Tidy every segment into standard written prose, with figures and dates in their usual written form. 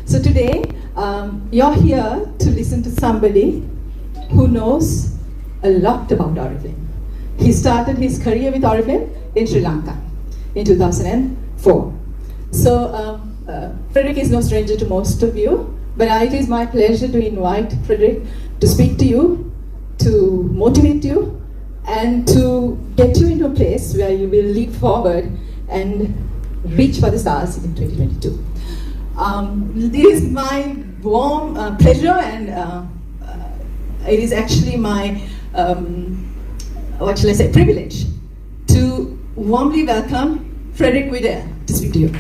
So today, you're here to listen to somebody who knows a lot about Oriflame. He started his career with Oriflame in Sri Lanka in 2004. So Federic is no stranger to most of you, but it is my pleasure to invite Federic to speak to you, to motivate you, and to get you into a place where you will leap forward and reach for the stars in 2022. This is my warm pleasure, and it is actually my, what shall I say, privilege to warmly welcome Federic Widells to speak to you.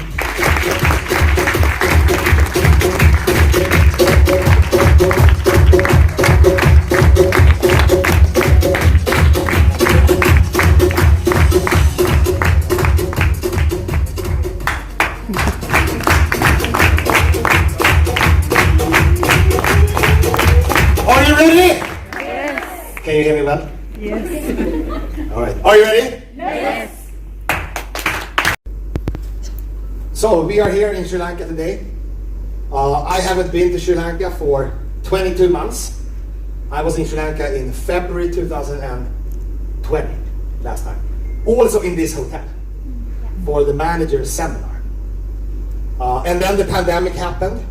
Can you hear me well? Yes. All right. Are you ready? Yes. So we are here in Sri Lanka today. I haven't been to Sri Lanka for 22 months. I was in Sri Lanka in February 2020, last time. Also in this hotel for the manager's seminar. And then the pandemic happened.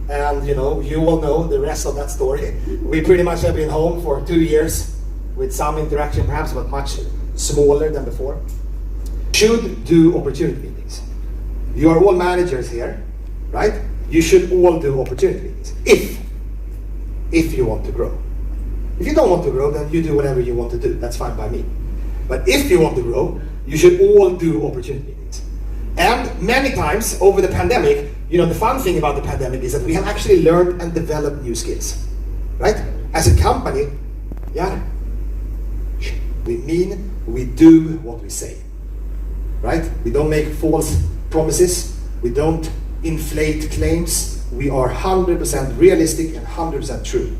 And you all know the rest of that story. We pretty much have been home for 2 years with some interaction perhaps, but much smaller than before. Should do opportunity meetings. You are all managers here, right? You should all do opportunity meetings if you want to grow. If you don't want to grow, then you do whatever you want to do. That's fine by me. But if you want to grow, you should all do opportunity meetings. And many times over the pandemic, the fun thing about the pandemic is that we have actually learned and developed new skills, right? As a company, we do what we say, right? We don't make false promises. We don't inflate claims. We are 100% realistic and 100% true.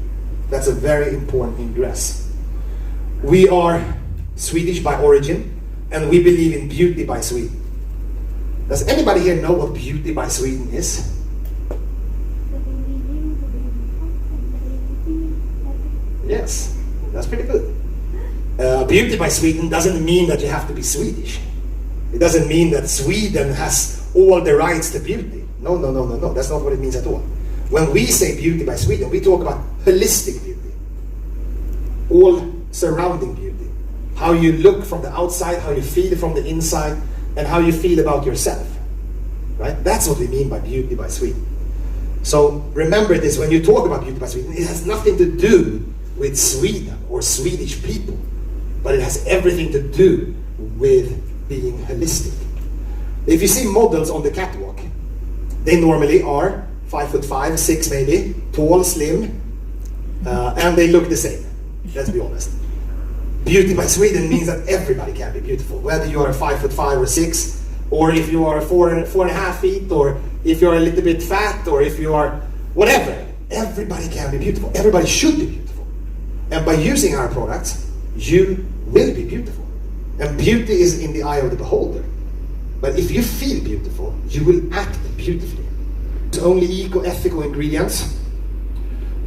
That's a very important ingress. We are Swedish by origin, and we believe in beauty by Sweden. Does anybody here know what beauty by Sweden is? Yes, that's pretty good. Beauty by Sweden doesn't mean that you have to be Swedish. It doesn't mean that Sweden has all the rights to beauty. No, that's not what it means at all. When we say beauty by Sweden, we talk about holistic beauty. All surrounding beauty. How you look from the outside, how you feel from the inside, and how you feel about yourself, right? That's what we mean by beauty by Sweden. So remember this, when you talk about beauty by Sweden, it has nothing to do with Sweden or Swedish people, but it has everything to do with being holistic. If you see models on the catwalk, they normally are 5'5", 6 maybe, tall, slim, and they look the same, let's be honest. Beauty by Sweden means that everybody can be beautiful, whether you are 5'5" or 6, or if you are 4.5 feet, or if you're a little bit fat, or if you are whatever. Everybody can be beautiful. Everybody should be beautiful. And by using our products, you will be beautiful. And beauty is in the eye of the beholder. But if you feel beautiful, you will act beautifully. It's only eco-ethical ingredients.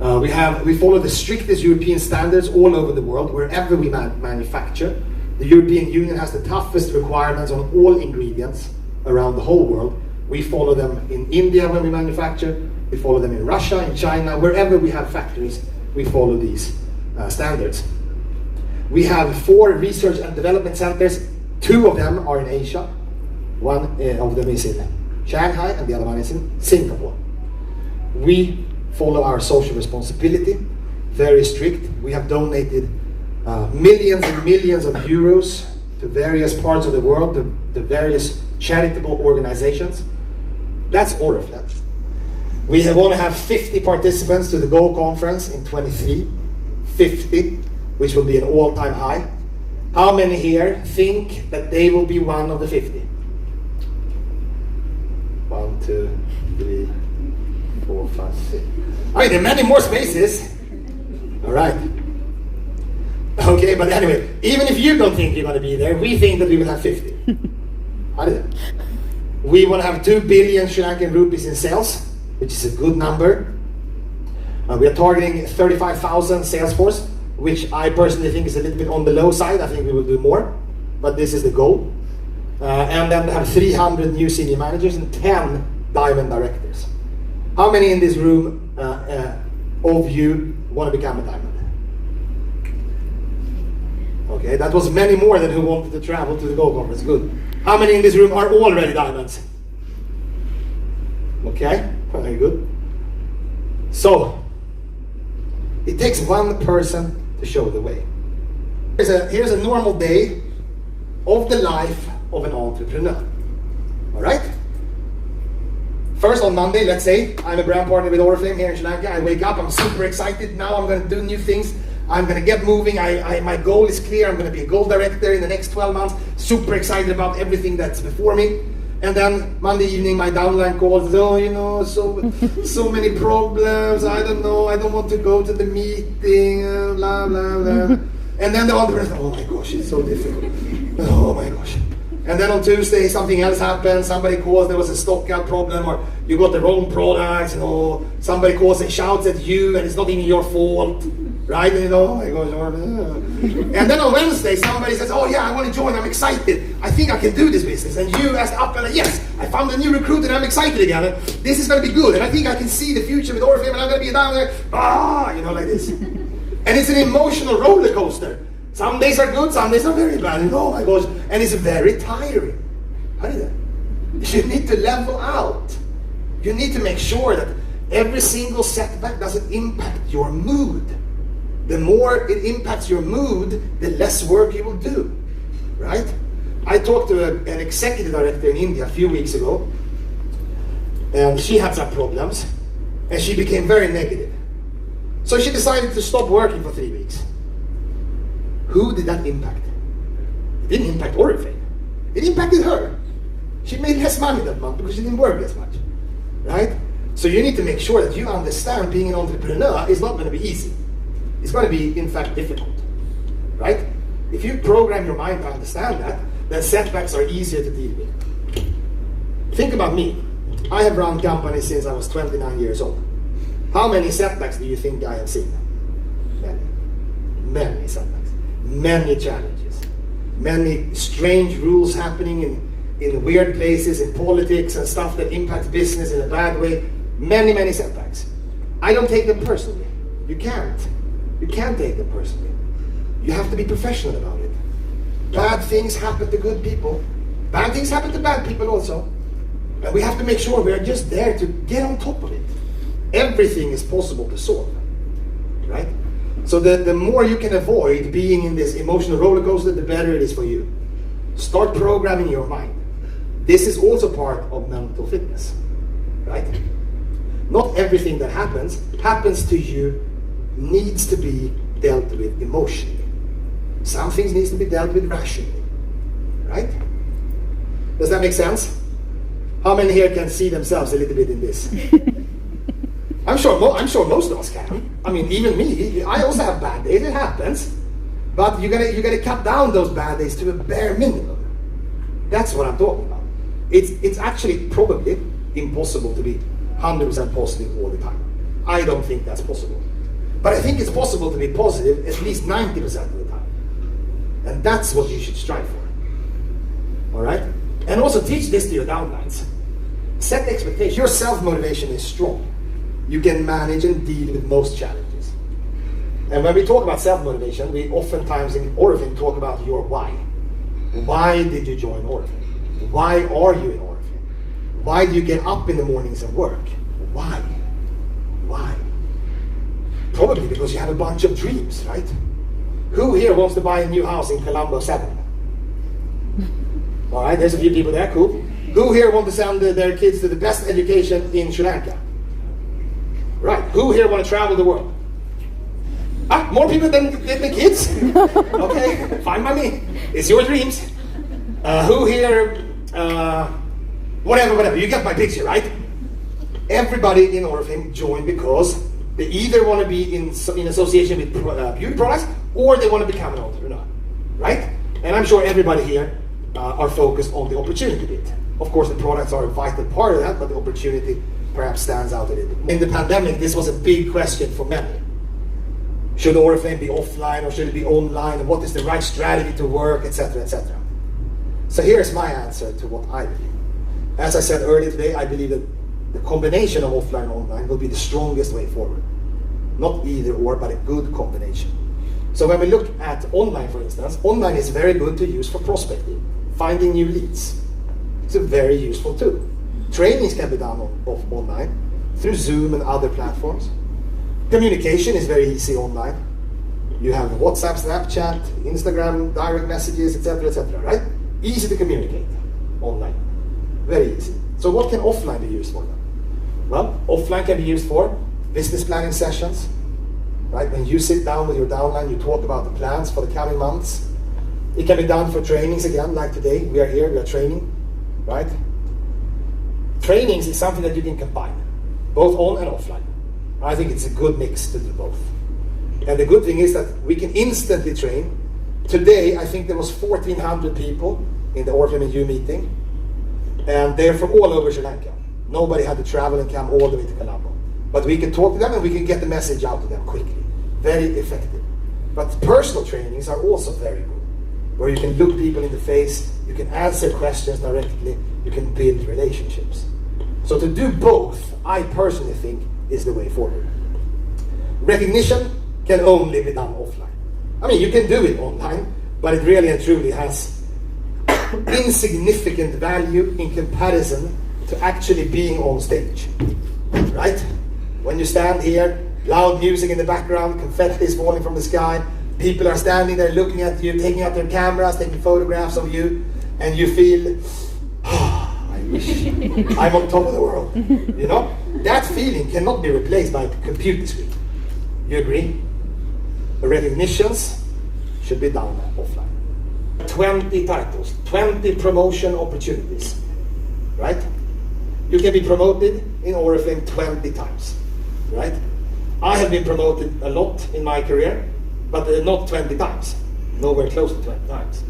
We follow the strictest European standards all over the world, wherever we manufacture. The European Union has the toughest requirements on all ingredients around the whole world. We follow them in India when we manufacture, we follow them in Russia, in China, wherever we have factories, we follow these standards. We have 4 research and development centers. 2 of them are in Asia. One of them is in Shanghai and the other one is in Singapore. We follow our social responsibility, very strict. We have donated millions and millions of euros to various parts of the world, to various charitable organizations. That's Oriflame. We want to have 50 participants to the Go conference in 23. 50, which will be an all-time high. How many here think that they will be one of the 50? 1, 2, 3, 4, 5, 6. I mean, there are many more spaces. All right. Okay, but anyway, even if you don't think you're going to be there, we think that we will have 50. How did it? We want to have 2 billion Sri Lankan rupees in sales, which is a good number. We are targeting 35,000 sales force, which I personally think is a little bit on the low side. I think we will do more, but this is the goal. And then have 300 new senior managers and 10 diamond directors. How many in this room of you want to become a diamond? Okay, that was many more than who wanted to travel to the Go Conference. Good. How many in this room are already diamonds? Okay, very good. So, it takes one person to show the way. Here's a normal day of the life of an entrepreneur. All right? First on Monday, let's say, I'm a brand partner with Oriflame here in Sri Lanka. I wake up, I'm super excited. Now I'm going to do new things. I'm going to get moving. My goal is clear. I'm going to be a gold director in the next 12 months. Super excited about everything that's before me. And then Monday evening, my downline calls, oh, you know, so many problems. I don't know. I don't want to go to the meeting, blah, blah, blah. And then the entrepreneur, oh my gosh, it's so difficult. Oh my gosh. And then on Tuesday, something else happened. Somebody calls, there was a stockout problem, or you got the wrong products, or somebody calls and shouts at you, and it's not even your fault, right? And you know, oh my gosh. And then on Wednesday, somebody says, oh yeah, I want to join, I'm excited. I think I can do this business. And you ask up and yes, I found a new recruit and I'm excited again. And this is going to be good. And I think I can see the future with Oriflame and I'm going to be down there, you know, like this. And it's an emotional roller coaster. Some days are good, some days are very bad. And oh my gosh, and it's very tiring. How do you do that? You need to level out. You need to make sure that every single setback doesn't impact your mood. The more it impacts your mood, the less work you will do, right? I talked to an executive director in India a few weeks ago, and she had some problems, and she became very negative. So she decided to stop working for 3 weeks. Who did that impact? It didn't impact Oriflame. It impacted her. She made less money that month because she didn't work as much, right? So you need to make sure that you understand being an entrepreneur is not going to be easy. It's going to be, in fact, difficult, right? If you program your mind to understand that, then setbacks are easier to deal with. Think about me. I have run companies since I was 29 years old. How many setbacks do you think I have seen? Many setbacks. Many challenges. Many strange rules happening in weird places, in politics and stuff that impacts business in a bad way. Many setbacks. I don't take them personally. You can't. You can't take them personally. You have to be professional about it. Bad things happen to good people. Bad things happen to bad people also. And we have to make sure we are just there to get on top of it. Everything is possible to solve, right? So the more you can avoid being in this emotional roller coaster, the better it is for you. Start programming your mind. This is also part of mental fitness, right? Not everything that happens to you needs to be dealt with emotionally. Some things needs to be dealt with rationally, right? Does that make sense? How many here can see themselves a little bit in this? I'm sure most of us can. I mean, even me. I also have bad days. It happens, but you gotta cut down those bad days to a bare minimum. That's what I'm talking about. It's actually probably impossible to be 100% positive all the time. I don't think that's possible, but I think it's possible to be positive at least 90% of the time, and that's what you should strive for. All right, and also teach this to your downlines. Set expectations. Your self-motivation is strong. You can manage and deal with most challenges. And when we talk about self-motivation, we oftentimes in Oriflame talk about your why. Why did you join Oriflame? Why are you in Oriflame? Why do you get up in the mornings and work? Why? Why? Probably because you have a bunch of dreams, right? Who here wants to buy a new house in Colombo 7? All right, there's a few people there, cool. Who here want to send their kids to the best education in Sri Lanka? Right, who here want to travel the world? More people than the kids? Okay, fine by me. It's your dreams. Who here, whatever, you get my picture, right? Everybody in Oriflame joined because they either want to be in association with beauty products or they want to become an entrepreneur, right? And I'm sure everybody here are focused on the opportunity bit. Of course, the products are a vital part of that, but the opportunity perhaps stands out a little bit. In the pandemic, this was a big question for many. Should Oriflame be offline or should it be online? And what is the right strategy to work, etc., etc. So here's my answer to what I believe. As I said earlier today, I believe that the combination of offline and online will be the strongest way forward. Not either or, but a good combination. So when we look at online, for instance, online is very good to use for prospecting, finding new leads. It's a very useful tool. Trainings can be done online through Zoom and other platforms. Communication is very easy online. You have WhatsApp, Snapchat, Instagram, direct messages, etc., right? Easy to communicate online. Very easy. So what can offline be used for then? Well, offline can be used for business planning sessions, right? When you sit down with your downline, you talk about the plans for the coming months. It can be done for trainings again, like today. We are here, we are training, right? Trainings is something that you can combine, both on and offline. I think it's a good mix to do both. And the good thing is that we can instantly train. Today, I think there was 1,400 people in the Oriflame and You meeting, and they're from all over Sri Lanka. Nobody had to travel and come all the way to Colombo. But we can talk to them and we can get the message out to them quickly. Very effective. But personal trainings are also very good, where you can look people in the face, you can answer questions directly, you can build relationships. So to do both, I personally think, is the way forward. Recognition can only be done offline. I mean, you can do it online, but it really and truly has insignificant value in comparison to actually being on stage, right? When you stand here, loud music in the background, confetti is falling from the sky, people are standing there looking at you, taking out their cameras, taking photographs of you, and you feel, I wish I'm on top of the world, you know? That feeling cannot be replaced by a computer screen. You agree? The recognitions should be done offline. 20 titles, 20 promotion opportunities, right? You can be promoted in Oriflame 20 times, right? I have been promoted a lot in my career, but not 20 times, nowhere close to 20 times.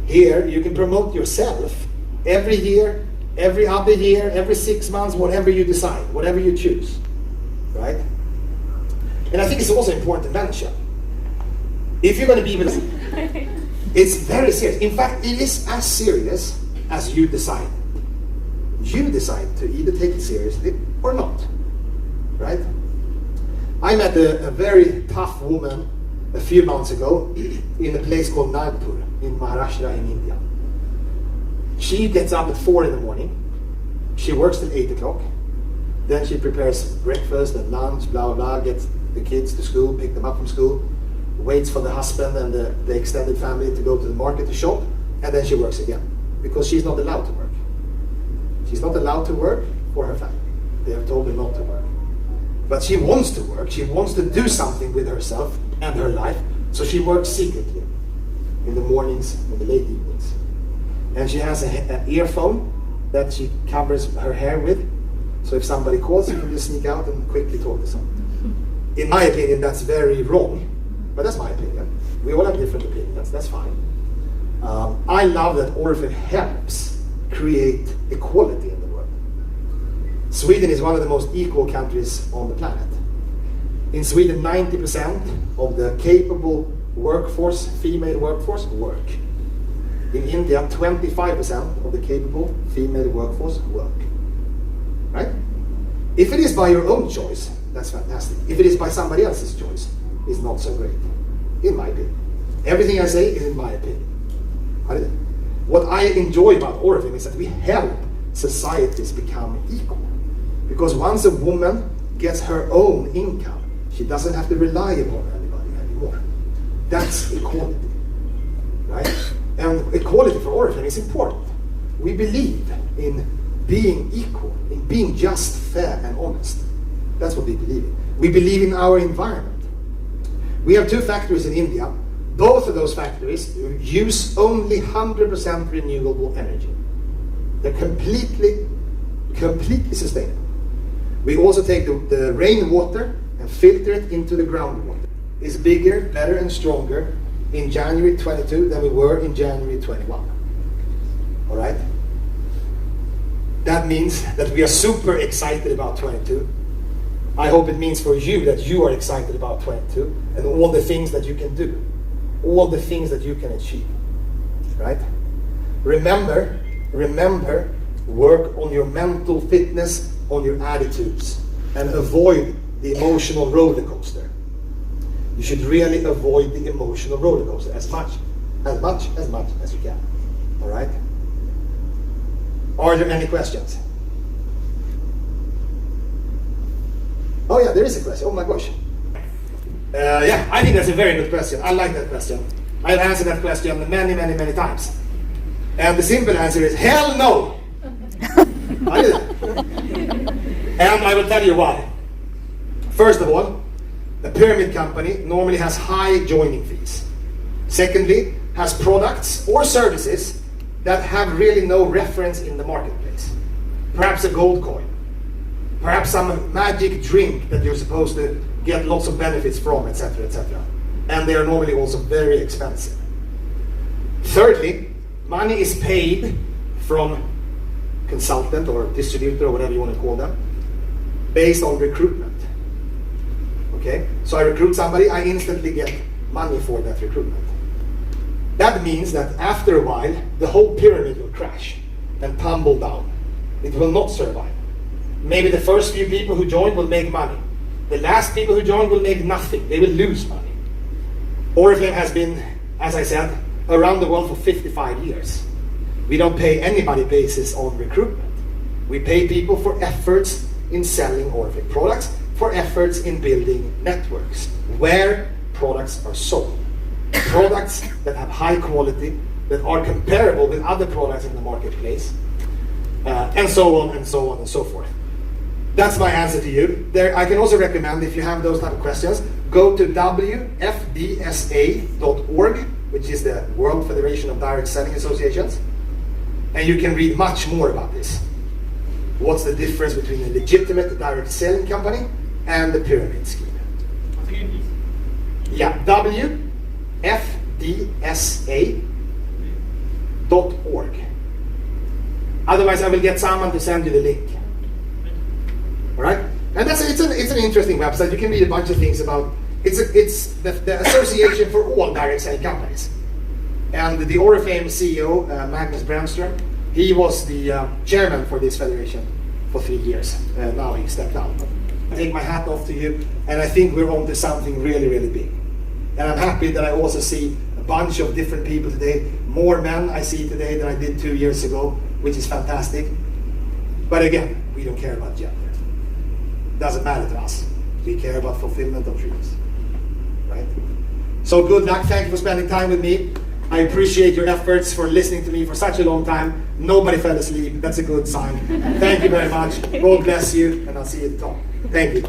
Here, you can promote yourself every year, every other year, every 6 months, whatever you decide, whatever you choose, right? And I think it's also important to mention, if you're going to be with us, it's very serious. In fact, it is as serious as you decide. You decide to either take it seriously or not, right? I met a very tough woman a few months ago in a place called Nagpur in Maharashtra in India. She gets up at 4 in the morning. She works till 8 o'clock. Then she prepares breakfast and lunch, blah, blah, gets the kids to school, pick them up from school, waits for the husband and the extended family to go to the market to shop, and then she works again because she's not allowed to work. She's not allowed to work for her family. They have told her not to work. But she wants to work. She wants to do something with herself and her life, so she works secretly in the mornings and the late evenings. And she has an earphone that she covers her hair with, so if somebody calls, you can just sneak out and quickly talk to someone. In my opinion, that's very wrong, but that's my opinion. We all have different opinions, that's fine. I love that Oriflame helps create equality in the world. Sweden is one of the most equal countries on the planet. In Sweden, 90% of the capable workforce, female workforce, work. In India, 25% of the capable female workforce work. Right? If it is by your own choice, that's fantastic. If it is by somebody else's choice, it's not so great, in my opinion. Everything I say is in my opinion. What I enjoy about Oriflame is that we help societies become equal. Because once a woman gets her own income, she doesn't have to rely upon anybody anymore. That's equality, right? And equality for Oriflame is important. We believe in being equal, in being just, fair, and honest. That's what we believe in. We believe in our environment. We have 2 factories in India. Both of those factories use only 100% renewable energy. They're completely sustainable. We also take the rainwater and filter it into the groundwater. It's bigger, better and stronger in January 22 than we were in January 21. All right? That means that we are super excited about 22. I hope it means for you that you are excited about 22 and all the things that you can do, all the things that you can achieve, right? Remember, work on your mental fitness, on your attitudes, and avoid the emotional roller coaster. You should really avoid the emotional roller coaster as much as you can, all right? Are there any questions? Oh yeah, there is a question. Oh my gosh. Yeah, I think that's a very good question. I like that question. I've answered that question many times. And the simple answer is, hell no! I did that. And I will tell you why. First of all, a pyramid company normally has high joining fees. Secondly, has products or services that have really no reference in the marketplace. Perhaps a gold coin. Perhaps some magic drink that you're supposed to get lots of benefits from, etc., etc. And they are normally also very expensive. Thirdly, money is paid from consultant or distributor or whatever you want to call them, based on recruitment. Okay? So I recruit somebody, I instantly get money for that recruitment. That means that after a while, the whole pyramid will crash and tumble down. It will not survive. Maybe the first few people who join will make money. The last people who join will make nothing. They will lose money. Oriflame has been, as I said, around the world for 55 years. We don't pay anybody basis on recruitment. We pay people for efforts in selling Oriflame products, for efforts in building networks where products are sold. Products that have high quality, that are comparable with other products in the marketplace, and so on and so on and so forth. That's my answer to you. There, I can also recommend, if you have those type of questions, go to wfdsa.org, which is the World Federation of Direct Selling Associations, and you can read much more about this. What's the difference between a legitimate direct selling company and the pyramid scheme? Yeah, wfdsa.org. Otherwise, I will get someone to send you the link. All right, and it's an interesting website. You can read a bunch of things about. It's the association for all direct selling companies. And the Oriflame CEO, Magnus Brännström, he was the chairman for this federation for 3 years. Now he stepped out. I take my hat off to you, and I think we're on to something really, really big. And I'm happy that I also see a bunch of different people today. More men I see today than I did 2 years ago, which is fantastic. But again, we don't care about gender. It doesn't matter to us. We care about fulfillment of dreams. Right? So good luck. Thank you for spending time with me. I appreciate your efforts for listening to me for such a long time. Nobody fell asleep. That's a good sign. Thank you very much. God bless you, and I'll see you at the top. Thank you.